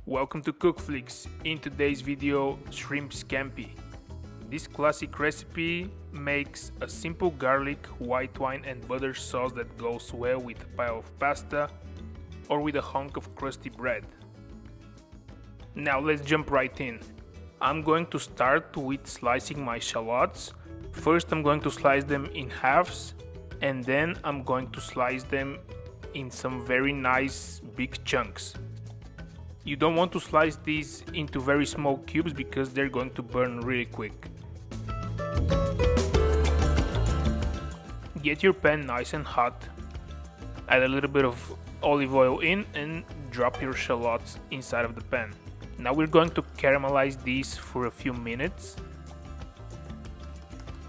Welcome to COOKFLIX. In today's video, shrimp scampi. This classic recipe makes a simple garlic, white wine and butter sauce that goes well with a pile of pasta or with a hunk of crusty bread. Now let's jump right in. I'm going to start with slicing my shallots. First I'm going to slice them in halves and then I'm going to slice them in some very nice big chunks. You don't want to slice these into very small cubes because they're going to burn really quick. Get your pan nice and hot, add a little bit of olive oil in and drop your shallots inside of the pan. Now we're going to caramelize these for a few minutes.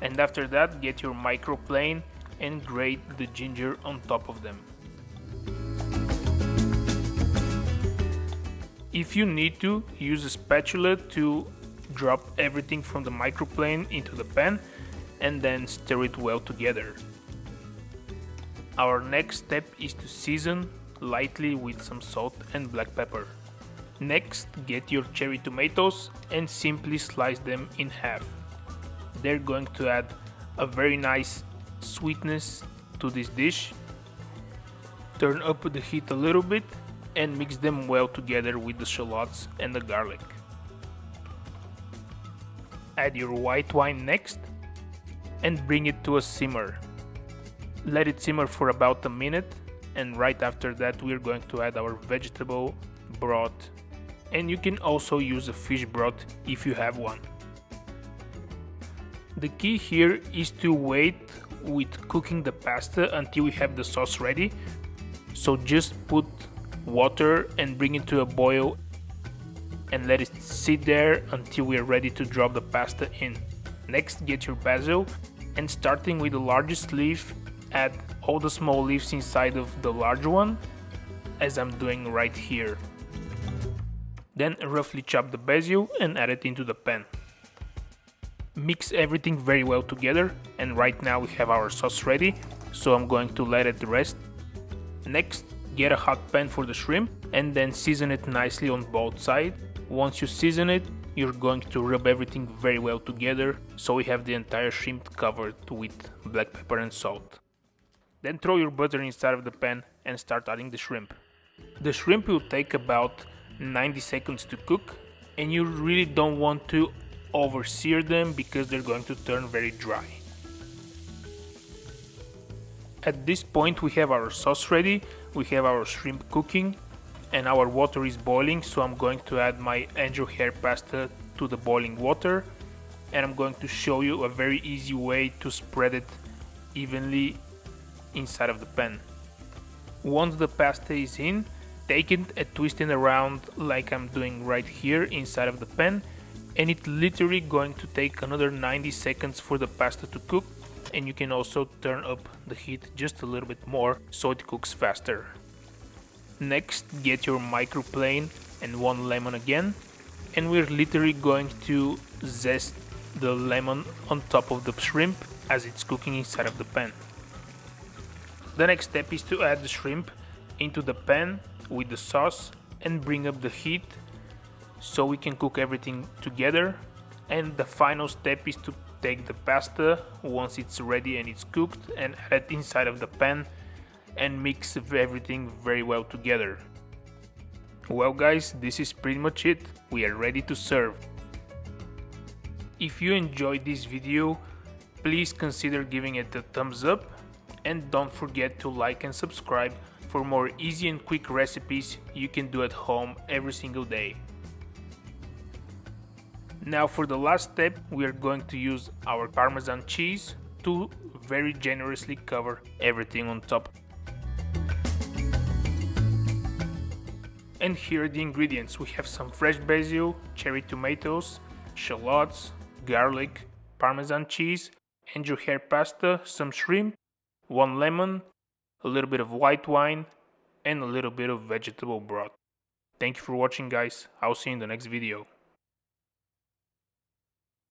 And after that, get your microplane and grate the ginger on top of them. If you need to, use a spatula to drop everything from the microplane into the pan and then stir it well together. Our next step is to season lightly with some salt and black pepper. Next, get your cherry tomatoes and simply slice them in half. They're going to add a very nice sweetness to this dish. Turn up the heat a little bit and mix them well together with the shallots and the garlic. Add your white wine next and bring it to a simmer. Let it simmer for about a minute, and right after that we're going to add our vegetable broth, and you can also use a fish broth if you have one. The key here is to wait with cooking the pasta until we have the sauce ready, so just put water and bring it to a boil and let it sit there until we are ready to drop the pasta in. Next, get your basil and starting with the largest leaf, add all the small leaves inside of the large one, as I'm doing right here. Then roughly chop the basil and add it into the pan. Mix everything very well together, and right now we have our sauce ready, so I'm going to let it rest. Next, get a hot pan for the shrimp and then season it nicely on both sides. Once you season it, you're going to rub everything very well together so we have the entire shrimp covered with black pepper and salt. Then throw your butter inside of the pan and start adding the shrimp. The shrimp will take about 90 seconds to cook, and you really don't want to over-sear them because they're going to turn very dry. At this point we have our sauce ready, we have our shrimp cooking and our water is boiling, so I'm going to add my angel hair pasta to the boiling water, and I'm going to show you a very easy way to spread it evenly inside of the pan. Once the pasta is in, take it and twist it around like I'm doing right here inside of the pan, and it's literally going to take another 90 seconds for the pasta to cook. And you can also turn up the heat just a little bit more so it cooks faster. Next, get your microplane and one lemon again, and we're literally going to zest the lemon on top of the shrimp as it's cooking inside of the pan. The next step is to add the shrimp into the pan with the sauce and bring up the heat so we can cook everything together. And the final step is to take the pasta once it's ready and it's cooked and add it inside of the pan and mix everything very well together. Well guys, this is pretty much it. We are ready to serve. If you enjoyed this video, please consider giving it a thumbs up and don't forget to like and subscribe for more easy and quick recipes you can do at home every single day. Now for the last step, we are going to use our parmesan cheese to very generously cover everything on top. And here are the ingredients. We have some fresh basil, cherry tomatoes, shallots, garlic, parmesan cheese, angel hair pasta, some shrimp, one lemon, a little bit of white wine, and a little bit of vegetable broth. Thank you for watching guys. I'll see you in the next video.